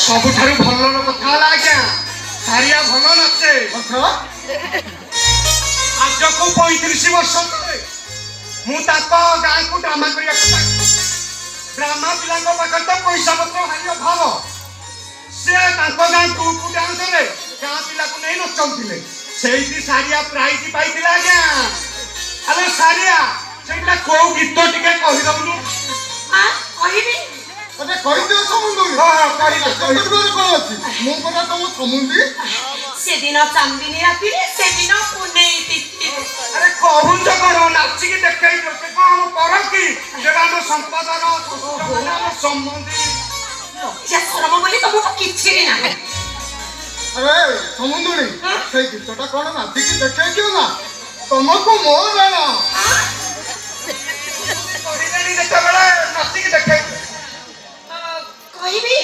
ସବୁଠାରୁ ଭଲ କଥା ହେଲା ଆଜ୍ଞା ସାରିଆ ଭଲ ନାଚେ। ଆଜକୁ 35 ବର୍ଷ ତଳେ ମୁଁ ତାଙ୍କ ଗାଁକୁ ଡ୍ରାମା କରିବାକୁ ଡ୍ରାମା ପିଲାଙ୍କ ପାଖରେ ତ ପଇସା ପତ୍ର ଭାରି ଅଭାବ। ସେ ତାଙ୍କ ଗାଁ ଗ୍ରୁପ ଡ୍ୟାନ୍ସରେ ଗାଁ ପିଲାକୁ ନେଇ ନଚାଉଥିଲେ। ସେଇଠି ସାରିଆ ପ୍ରାଇଜ ପାଇଥିଲା ଆଜ୍ଞା। ଆଲୋ ସାରିଆ ସେଇଟା କୋଉ ଗୀତ ଟିକେ କହିଦଉନୁ? କହିବି ଆରେ କହିଦିଅ ସମୁନ୍ଦରୀ। କଣ ଅଛି ମୁଁ କଥା ତମ ସମୁନ୍ଦରୀ। ସେଦିନ ଚାନ୍ଦିନୀ ରାତିରେ ସେଦିନ ପୁନେଇ ତିଥି। ଆରେ କହୁଛ କଣ ନାଚିକି ଦେଖେଇ ଦିଅ। ସେ କଣ ଆମ ପର କି ସେଟା ଆମ ସମ୍ପଦର ଆମ ସମ୍ବନ୍ଧୀ। ଲଜ୍ଜା ସରମ ବୋଲି ତମକୁ କିଛି ବି ନାହିଁ। ଆରେ ସମୁନ୍ଦରୀ ସେଇ ଗୀତଟା କଣ ନାଚିକି ଦେଖେଇ ଦିଅ ନା ତମକୁ ମୋ ବେଳ କରିଦେଲି ଯେତେବେଳେ ନାଚିକି ଦେଖେଇ କହିବି